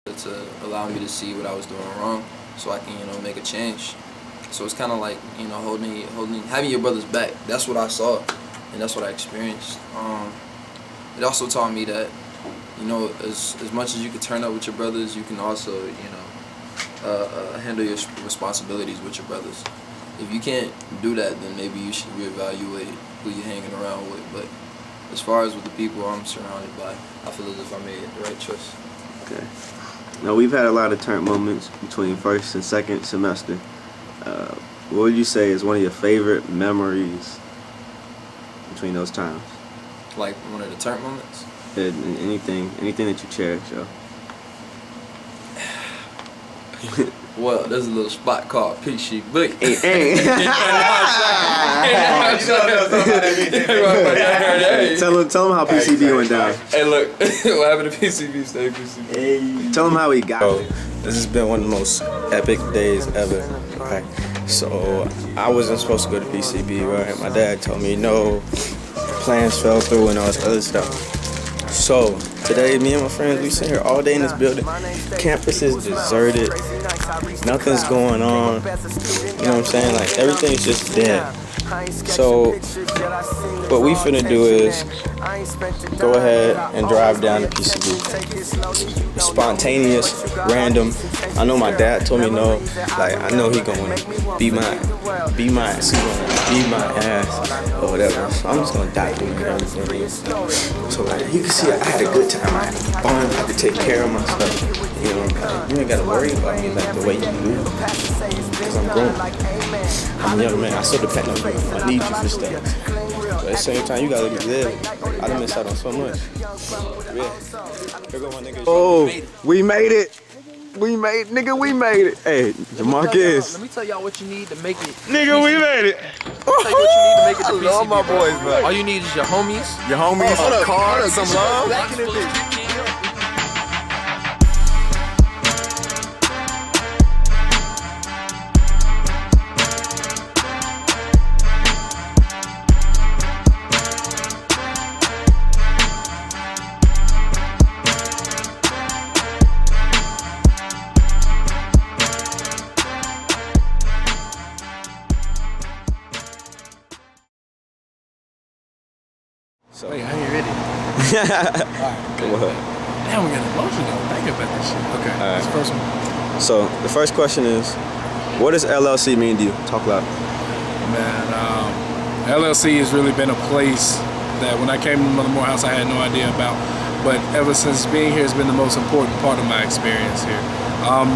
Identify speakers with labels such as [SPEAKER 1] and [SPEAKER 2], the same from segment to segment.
[SPEAKER 1] to allow me to see what I was doing wrong, so I can, make a change. So it's kind of like, having your brother's back. That's what I saw, and that's what I experienced. It also taught me that, as much as you can turn up with your brothers, you can also, handle your responsibilities with your brothers. If you can't do that, then maybe you should reevaluate who you're hanging around with. But as far as with the people I'm surrounded by, I feel as if I made the right choice.
[SPEAKER 2] Okay. Now, we've had a lot of turn moments between first and second semester. What would you say is one of your favorite memories between those times?
[SPEAKER 1] Like one of the turn moments?
[SPEAKER 2] Anything that you cherish, yo.
[SPEAKER 1] Well, there's a little spot called PCB.
[SPEAKER 2] Hey. Tell them how PCB went down.
[SPEAKER 1] Hey, look, what happened to PCB? Stay PCB.
[SPEAKER 2] Hey. Tell them how he got it.
[SPEAKER 3] This has been one of the most epic days ever. Right? So I wasn't supposed to go to PCB, right? My dad told me no, plans fell through and all this other stuff. So today, me and my friends, we sit here all day in this building. Campus is deserted. Nothing's going on. You know what I'm saying? Like, everything's just dead. So what we finna do is go ahead and drive down to PCB. Spontaneous, random. I know my dad told me no. Like, I know he gonna beat my ass or whatever. So I'm just gonna die doing everything. So like, you can see I had a good time. I had fun. I could take care of myself. You ain't gotta worry about me like the way you do. Cause I'm grown. I'm a young man. I still depend on you. I need you for stuff. But at the same time, you gotta live. I done missed out on so much. Yeah. Here go my nigga.
[SPEAKER 2] Oh, we made it. We made it. Hey, Jamarcus.
[SPEAKER 1] Let me tell y'all what you need to make it.
[SPEAKER 2] Nigga, we made it.
[SPEAKER 1] Tell you what you need to make it to PCB.
[SPEAKER 2] I love my boys, man.
[SPEAKER 1] All you need is your homies.
[SPEAKER 2] Your homies, a car, some love.
[SPEAKER 4] So, hey, how you ready?
[SPEAKER 2] Alright,
[SPEAKER 4] come on. Damn, we got emotional thinking about this shit. Okay,
[SPEAKER 2] All right.
[SPEAKER 4] This first one.
[SPEAKER 2] So, the first question is, what does LLC mean to you? Talk loud.
[SPEAKER 4] Man, LLC has really been a place that when I came to Morehouse, I had no idea about. But ever since being here has been the most important part of my experience here.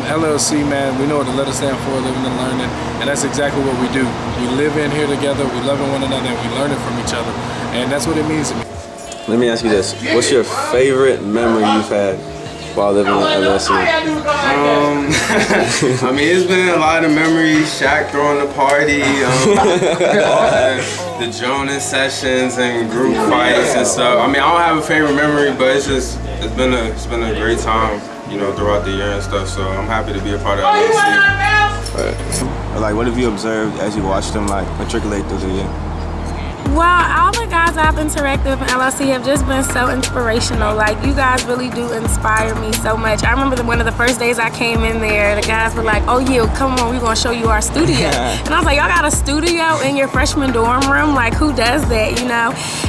[SPEAKER 4] LLC, man, we know what the letters stand for, living and learning, and that's exactly what we do. We live in here together, we love one another, and we learn it from each other, and that's what it means to me.
[SPEAKER 2] Let me ask you this. What's your favorite memory you've had while living in LLC?
[SPEAKER 5] I mean, it's been a lot of memories. Shaq throwing the party, all the Jonas sessions and group fights and stuff. I mean, I don't have a favorite memory, but it's been a great time, throughout the year and stuff. So I'm happy to be a part of LLC.
[SPEAKER 2] Right. Like, what have you observed as you watched them matriculate through the year?
[SPEAKER 6] Well, all the guys I've interacted with in LLC have just been so inspirational. Like, you guys really do inspire me so much. I remember one of the first days I came in there, the guys were like, oh yeah, come on, we're gonna show you our studio. And I was like, y'all got a studio in your freshman dorm room? Like, who does that,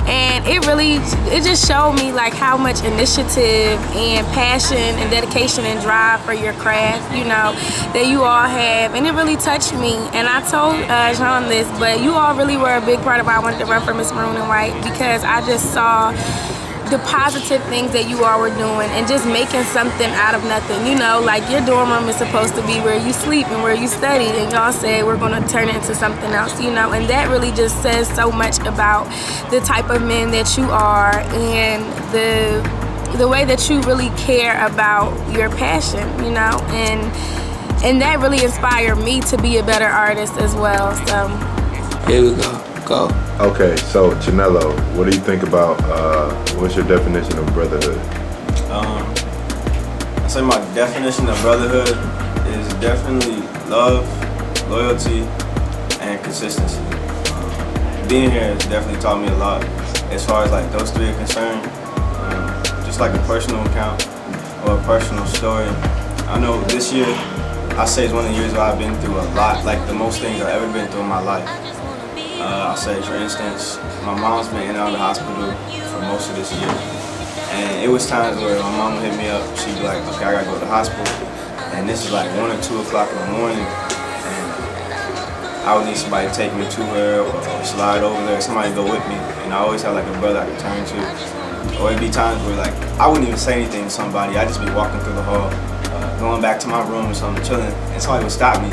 [SPEAKER 6] And it just showed me like how much initiative and passion and dedication and drive for your craft, that you all have. And it really touched me. And I told Jean this, but you all really were a big part of why I wanted to run for Miss Maroon and White, because I just saw the positive things that you all were doing and just making something out of nothing. Like your dorm room is supposed to be where you sleep and where you study, and y'all said we're going to turn it into something else, and that really just says so much about the type of men that you are and the way that you really care about your passion, and that really inspired me to be a better artist as well. So
[SPEAKER 1] here we go.
[SPEAKER 7] Okay, so Janello, what do you think about, what's your definition of brotherhood?
[SPEAKER 2] I say my definition of brotherhood is definitely love, loyalty, and consistency. Being here has definitely taught me a lot as far as like those three are concerned. Just like a personal account
[SPEAKER 3] or a personal story. I know this year, I say it's one of the years where I've been through a lot, like the most things I've ever been through in my life. I'll say, for instance, my mom's been in and out of the hospital for most of this year. And it was times where my mom would hit me up, she'd be like, okay, I gotta go to the hospital. And this is like 1 or 2 o'clock in the morning. And I would need somebody to take me to her or slide over there, somebody to go with me. And I always had like a brother I could turn to. Or it'd be times where like, I wouldn't even say anything to somebody, I'd just be walking through the hall, going back to my room or something, chilling, and somebody would stop me.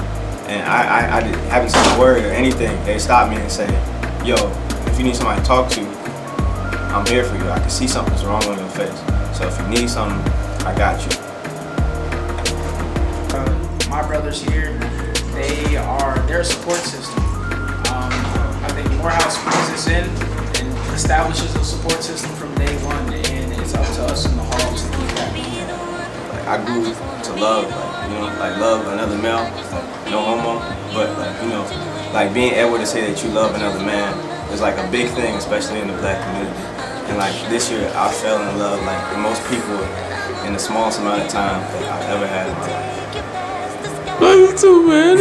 [SPEAKER 3] And I haven't said a word or anything. They'd stop me and say, yo, if you need somebody to talk to, I'm here for you. I can see something's wrong on your face. So if you need something, I got you.
[SPEAKER 8] My brothers here, they're a support system. I think Morehouse brings us in and establishes a support system from day one, and it's up to us in the hall to keep that going.
[SPEAKER 3] Like, I grew to love, like love another male, no homo, but like, like being able to say that you love another man is like a big thing, especially in the black community. And like this year, I fell in love like the most people in the smallest amount of time that I've ever had in my life.
[SPEAKER 4] That's too bad,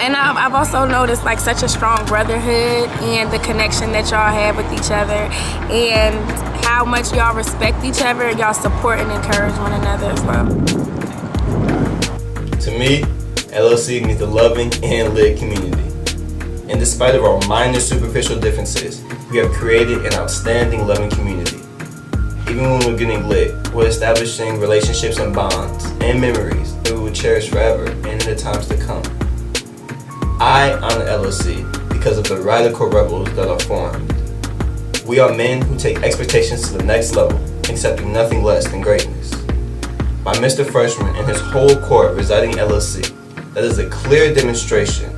[SPEAKER 6] And I've also noticed like such a strong brotherhood and the connection that y'all have with each other, and how much y'all respect each other and y'all support and encourage one another as well.
[SPEAKER 9] To me, LLC means the loving and lit community. And despite of our minor superficial differences, we have created an outstanding loving community. Even when we're getting lit, we're establishing relationships and bonds and memories that we will cherish forever and in the times to come. I honor LLC because of the radical rebels that are formed. We are men who take expectations to the next level, accepting nothing less than greatness. By Mr. Freshman and his whole court residing in LLC, that is a clear demonstration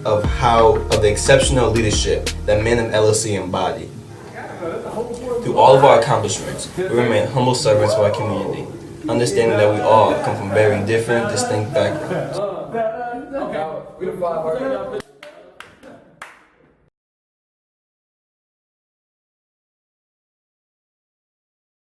[SPEAKER 9] of the exceptional leadership that men of LLC embody. Through all of our accomplishments, we remain humble servants of our community, understanding that we all come from very different, distinct backgrounds.